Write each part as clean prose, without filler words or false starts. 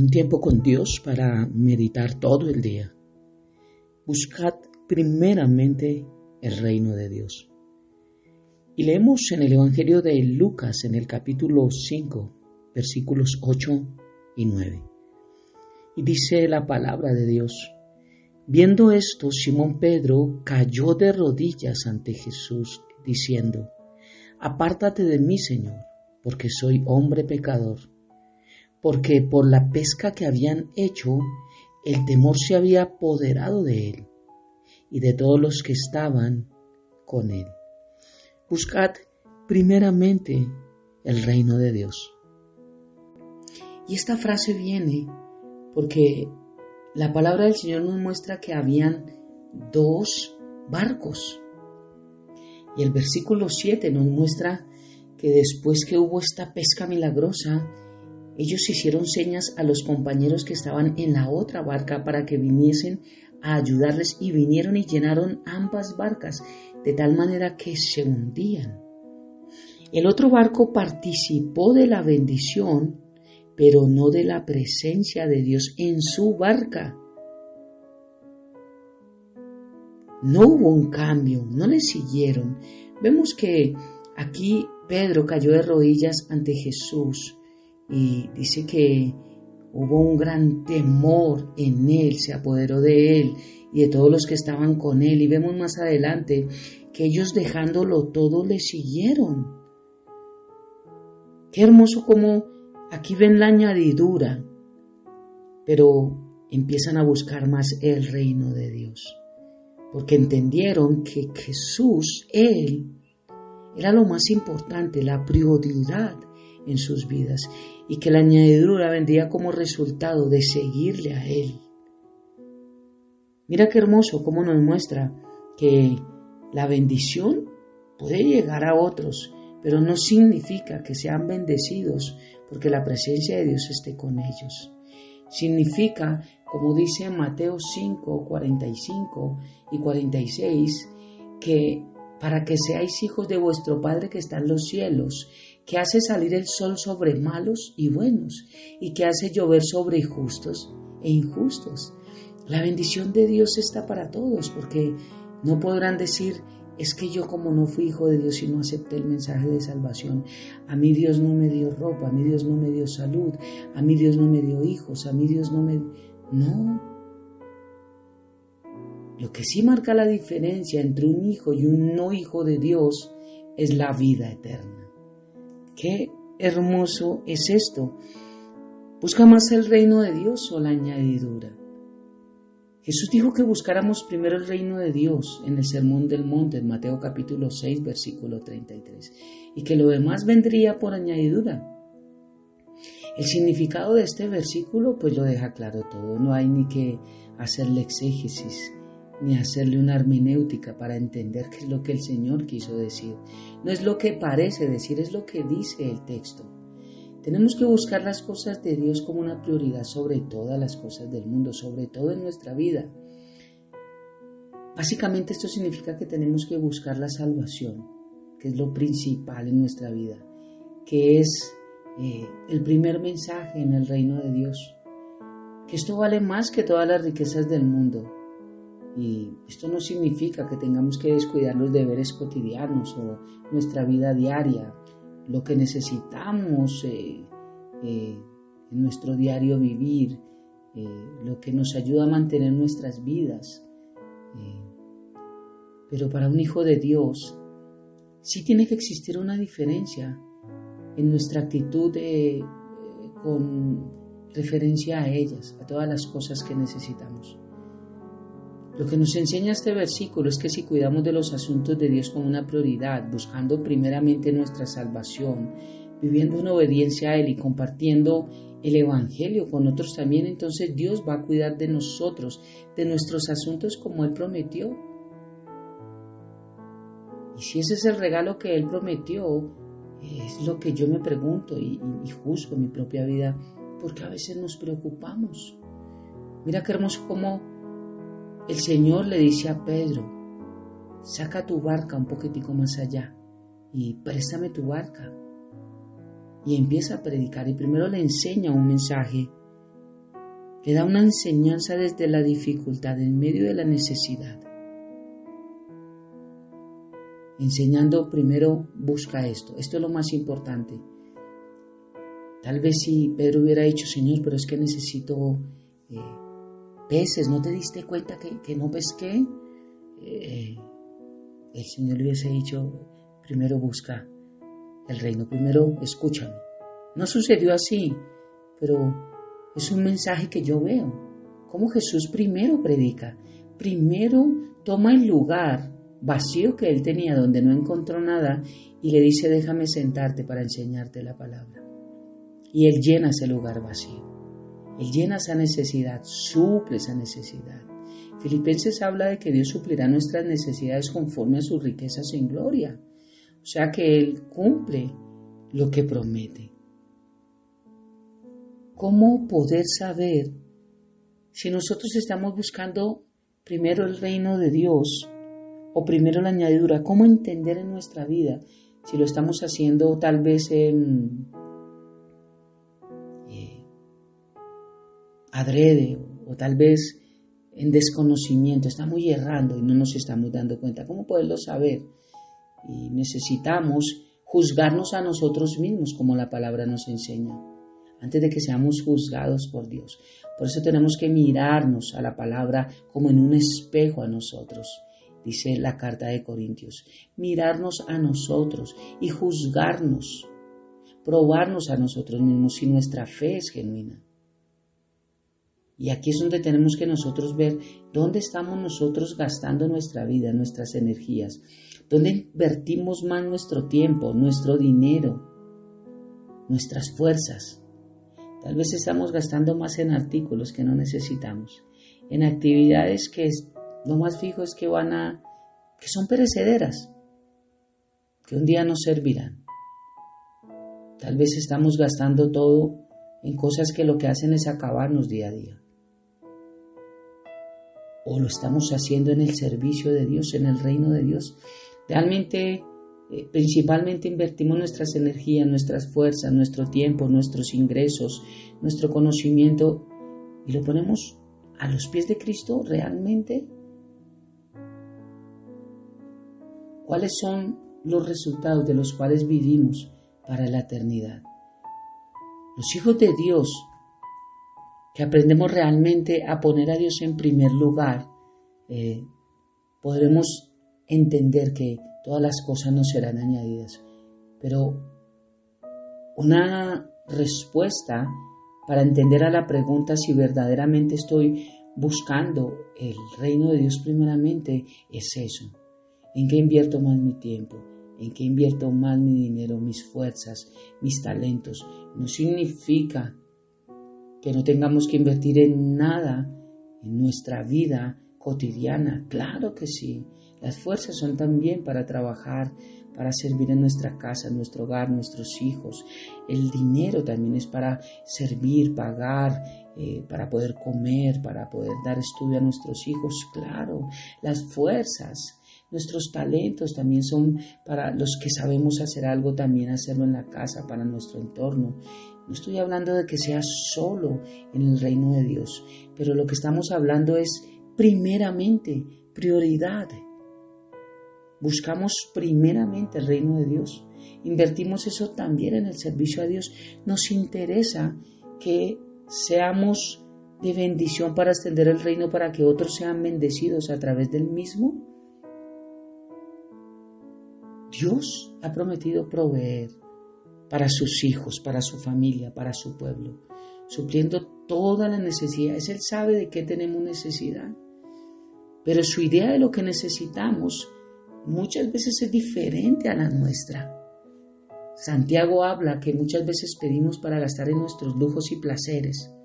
un tiempo con Dios para meditar todo el día. Buscad primeramente el reino de Dios. Y leemos en el Evangelio de Lucas, en el capítulo 5, versículos 8 y 9. Y dice la palabra de Dios: viendo esto, Simón Pedro cayó de rodillas ante Jesús, diciendo: apártate de mí, Señor, porque soy hombre pecador. Porque por la pesca que habían hecho, el temor se había apoderado de él y de todos los que estaban con él. Buscad primeramente el reino de Dios. Y esta frase viene porque la palabra del Señor nos muestra que habían 2 barcos. Y el versículo 7 nos muestra que después que hubo esta pesca milagrosa, ellos hicieron señas a los compañeros que estaban en la otra barca para que viniesen a ayudarles, y vinieron y llenaron ambas barcas de tal manera que se hundían. El otro barco participó de la bendición, pero no de la presencia de Dios en su barca. No hubo un cambio, no le siguieron. Vemos que aquí Pedro cayó de rodillas ante Jesús y dice que hubo un gran temor en él, se apoderó de él y de todos los que estaban con él. Y vemos más adelante que ellos, dejándolo todo, le siguieron. Qué hermoso como aquí ven la añadidura, pero empiezan a buscar más el reino de Dios, porque entendieron que Jesús, Él, era lo más importante, la prioridad en sus vidas, y que la añadidura vendría como resultado de seguirle a Él. Mira qué hermoso cómo nos muestra que la bendición puede llegar a otros, pero no significa que sean bendecidos porque la presencia de Dios esté con ellos. Significa, como dice Mateo 5, 45 y 46, que para que seáis hijos de vuestro Padre que está en los cielos, que hace salir el sol sobre malos y buenos, y que hace llover sobre justos e injustos. La bendición de Dios está para todos, porque no podrán decir: es que yo, como no fui hijo de Dios y no acepté el mensaje de salvación, a mí Dios no me dio ropa, a mí Dios no me dio salud, a mí Dios no me dio hijos, a mí Dios no me... No. Lo que sí marca la diferencia entre un hijo y un no hijo de Dios es la vida eterna. Qué hermoso es esto. ¿Busca más el reino de Dios o la añadidura? Jesús dijo que buscáramos primero el reino de Dios en el Sermón del Monte, en Mateo capítulo 6, versículo 33, y que lo demás vendría por añadidura. El significado de este versículo pues lo deja claro todo, no hay ni que hacerle exégesis, ni hacerle una hermenéutica para entender qué es lo que el Señor quiso decir. No es lo que parece decir, es lo que dice el texto. Tenemos que buscar las cosas de Dios como una prioridad sobre todas las cosas del mundo, sobre todo en nuestra vida. Básicamente esto significa que tenemos que buscar la salvación, que es lo principal en nuestra vida, que es el primer mensaje en el reino de Dios, que esto vale más que todas las riquezas del mundo. Y esto no significa que tengamos que descuidar los deberes cotidianos o nuestra vida diaria, lo que necesitamos en nuestro diario vivir, lo que nos ayuda a mantener nuestras vidas. Pero para un hijo de Dios sí tiene que existir una diferencia en nuestra actitud con referencia a ellas, a todas las cosas que necesitamos. Lo que nos enseña este versículo es que si cuidamos de los asuntos de Dios como una prioridad, buscando primeramente nuestra salvación, viviendo en obediencia a Él y compartiendo el Evangelio con otros también, entonces Dios va a cuidar de nosotros, de nuestros asuntos como Él prometió. Y si ese es el regalo que Él prometió, es lo que yo me pregunto y juzgo en mi propia vida, porque a veces nos preocupamos. Mira qué hermoso cómo el Señor le dice a Pedro: saca tu barca un poquitico más allá y préstame tu barca. Y empieza a predicar y primero le enseña un mensaje Le da una enseñanza desde la dificultad, en medio de la necesidad. Enseñando primero, busca esto. Esto es lo más importante. Tal vez si Pedro hubiera dicho, Señor, pero es que necesito peces, ¿no te diste cuenta que no pesqué? El Señor le hubiese dicho, primero busca el reino, primero escúchame. No sucedió así, pero es un mensaje que yo veo. Cómo Jesús primero predica, primero toma el lugar vacío que él tenía, donde no encontró nada, y le dice, déjame sentarte para enseñarte la palabra. Y él llena ese lugar vacío. Él llena esa necesidad, suple esa necesidad. Filipenses habla de que Dios suplirá nuestras necesidades conforme a sus riquezas en gloria. O sea que Él cumple lo que promete. ¿Cómo poder saber si nosotros estamos buscando primero el reino de Dios o primero la añadidura? ¿Cómo entender en nuestra vida si lo estamos haciendo tal vez adrede o tal vez en desconocimiento? Estamos errando y no nos estamos dando cuenta. ¿Cómo poderlo saber? Y necesitamos juzgarnos a nosotros mismos, como la palabra nos enseña, antes de que seamos juzgados por Dios. Por eso tenemos que mirarnos a la palabra como en un espejo a nosotros, dice la carta de Corintios. Mirarnos a nosotros y juzgarnos, probarnos a nosotros mismos si nuestra fe es genuina. Y aquí es donde tenemos que nosotros ver dónde estamos nosotros gastando nuestra vida, nuestras energías, dónde invertimos más nuestro tiempo, nuestro dinero, nuestras fuerzas. Tal vez estamos gastando más en artículos que no necesitamos, en actividades que lo más fijo es que son perecederas, que un día nos servirán. Tal vez estamos gastando todo en cosas que lo que hacen es acabarnos día a día. O lo estamos haciendo en el servicio de Dios, en el reino de Dios. Realmente, principalmente invertimos nuestras energías, nuestras fuerzas, nuestro tiempo, nuestros ingresos, nuestro conocimiento y lo ponemos a los pies de Cristo realmente. ¿Cuáles son los resultados de los cuales vivimos para la eternidad? Los hijos de Dios, que aprendemos realmente a poner a Dios en primer lugar, podremos entender que todas las cosas nos serán añadidas. Pero una respuesta para entender a la pregunta si verdaderamente estoy buscando el reino de Dios primeramente es eso. ¿En qué invierto más mi tiempo? ¿En qué invierto más mi dinero, mis fuerzas, mis talentos? No significa que no tengamos que invertir en nada en nuestra vida cotidiana. Claro que sí. Las fuerzas son también para trabajar, para servir en nuestra casa, en nuestro hogar, nuestros hijos. El dinero también es para servir, pagar, para poder comer, para poder dar estudio a nuestros hijos. Claro, las fuerzas. Nuestros talentos también son para los que sabemos hacer algo, también hacerlo en la casa, para nuestro entorno. No estoy hablando de que sea solo en el reino de Dios, pero lo que estamos hablando es primeramente, prioridad. Buscamos primeramente el reino de Dios. Invertimos eso también en el servicio a Dios. Nos interesa que seamos de bendición para extender el reino, para que otros sean bendecidos a través del mismo. Dios ha prometido proveer para sus hijos, para su familia, para su pueblo, supliendo todas las necesidades. Él sabe de qué tenemos necesidad, pero su idea de lo que necesitamos muchas veces es diferente a la nuestra. Santiago habla que muchas veces pedimos para gastar en nuestros lujos y placeres,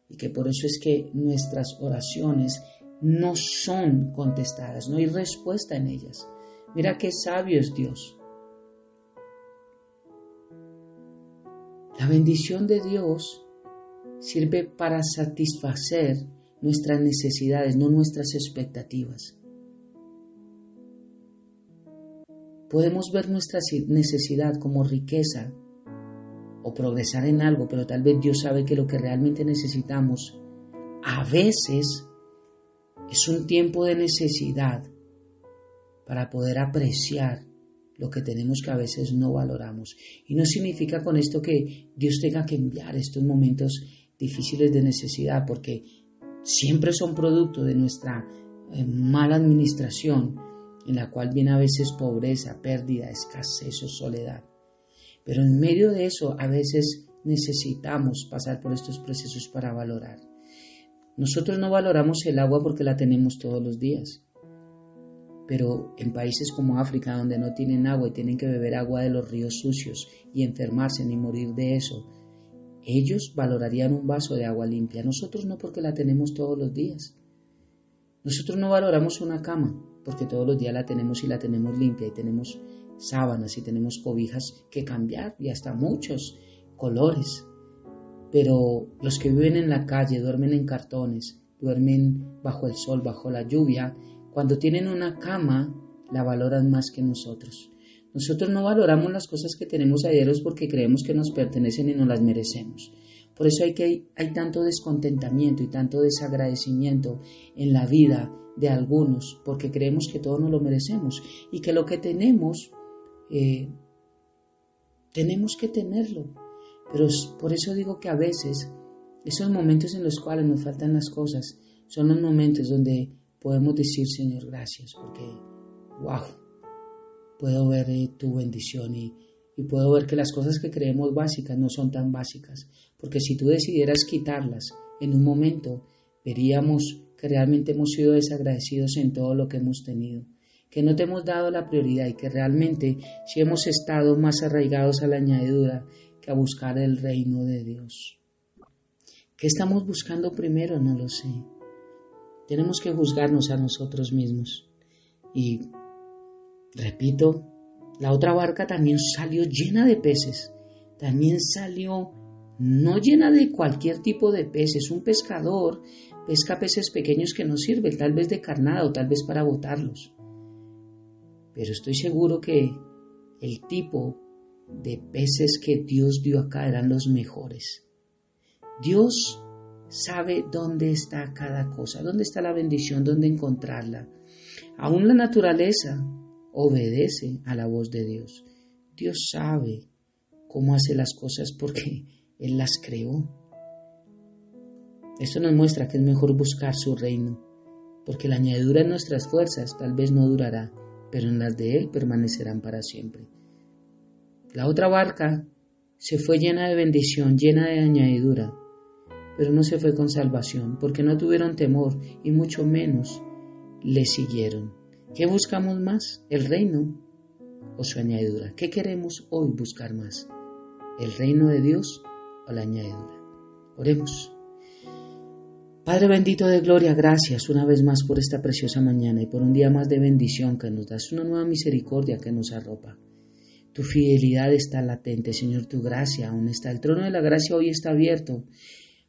y que por eso es que nuestras oraciones no son contestadas, no hay respuesta en ellas. Mira qué sabio es Dios. La bendición de Dios sirve para satisfacer nuestras necesidades, no nuestras expectativas. Podemos ver nuestra necesidad como riqueza o progresar en algo, pero tal vez Dios sabe que lo que realmente necesitamos a veces es un tiempo de necesidad para poder apreciar lo que tenemos que a veces no valoramos. Y no significa con esto que Dios tenga que enviar estos momentos difíciles de necesidad, porque siempre son producto de nuestra mala administración, en la cual viene a veces pobreza, pérdida, escasez o soledad. Pero en medio de eso a veces necesitamos pasar por estos procesos para valorar. Nosotros no valoramos el agua porque la tenemos todos los días. Pero en países como África, donde no tienen agua y tienen que beber agua de los ríos sucios y enfermarse ni morir de eso, ellos valorarían un vaso de agua limpia. Nosotros no, porque la tenemos todos los días. Nosotros no valoramos una cama porque todos los días la tenemos y la tenemos limpia, y tenemos sábanas y tenemos cobijas que cambiar y hasta muchos colores. Pero los que viven en la calle, duermen en cartones, duermen bajo el sol, bajo la lluvia, cuando tienen una cama la valoran más que nosotros. Nosotros no valoramos las cosas que tenemos a diario porque creemos que nos pertenecen y no las merecemos. Por eso hay tanto descontentamiento y tanto desagradecimiento en la vida de algunos, porque creemos que todo nos lo merecemos y que lo que tenemos que tenerlo. Pero por eso digo que a veces esos momentos en los cuales nos faltan las cosas son los momentos donde podemos decir: Señor, gracias, porque wow, puedo ver tu bendición y puedo ver que las cosas que creemos básicas no son tan básicas, porque si tú decidieras quitarlas en un momento, veríamos que realmente hemos sido desagradecidos en todo lo que hemos tenido, que no te hemos dado la prioridad y que realmente sí hemos estado más arraigados a la añadidura que a buscar el reino de Dios. ¿Qué estamos buscando primero? No lo sé. Tenemos que juzgarnos a nosotros mismos. Y repito, la otra barca también salió llena de peces. También salió no llena de cualquier tipo de peces. Un pescador pesca peces pequeños que no sirven, tal vez de carnada o tal vez para botarlos. Pero estoy seguro que el tipo de peces que Dios dio acá eran los mejores. Dios sabe dónde está cada cosa, dónde está la bendición, dónde encontrarla. Aún la naturaleza obedece a la voz de Dios. Dios sabe cómo hace las cosas porque Él las creó. Esto nos muestra que es mejor buscar su reino, porque la añadidura en nuestras fuerzas tal vez no durará, pero en las de Él permanecerán para siempre. La otra barca se fue llena de bendición, llena de añadidura, pero no se fue con salvación, porque no tuvieron temor y mucho menos le siguieron. ¿Qué buscamos más? ¿El reino o su añadidura? ¿Qué queremos hoy buscar más? ¿El reino de Dios o la añadidura? Oremos. Padre bendito de gloria, gracias una vez más por esta preciosa mañana y por un día más de bendición que nos das, una nueva misericordia que nos arropa. Tu fidelidad está latente, Señor, tu gracia aún está. El trono de la gracia hoy está abierto.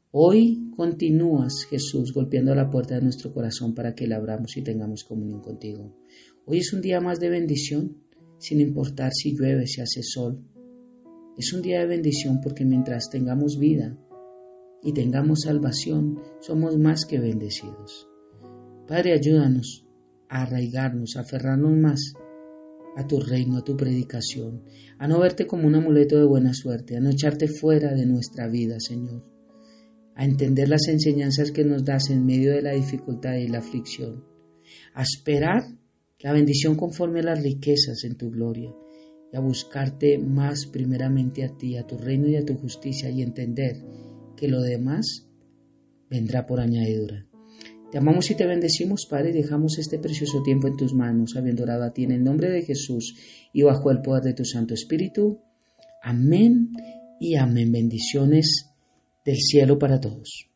Hoy continúas, Jesús, golpeando la puerta de nuestro corazón para que la abramos y tengamos comunión contigo. Hoy es un día más de bendición, sin importar si llueve, si hace sol. Es un día de bendición porque mientras tengamos vida y tengamos salvación, somos más que bendecidos. Padre, ayúdanos a arraigarnos, a aferrarnos más a tu reino, a tu predicación, a no verte como un amuleto de buena suerte, a no echarte fuera de nuestra vida, Señor, a entender las enseñanzas que nos das en medio de la dificultad y la aflicción, a esperar la bendición conforme a las riquezas en tu gloria y a buscarte más primeramente a ti, a tu reino y a tu justicia, y entender que lo demás vendrá por añadidura. Te amamos y te bendecimos, Padre, y dejamos este precioso tiempo en tus manos, habiendo orado a ti en el nombre de Jesús y bajo el poder de tu Santo Espíritu. Amén y amén. Bendiciones del cielo para todos.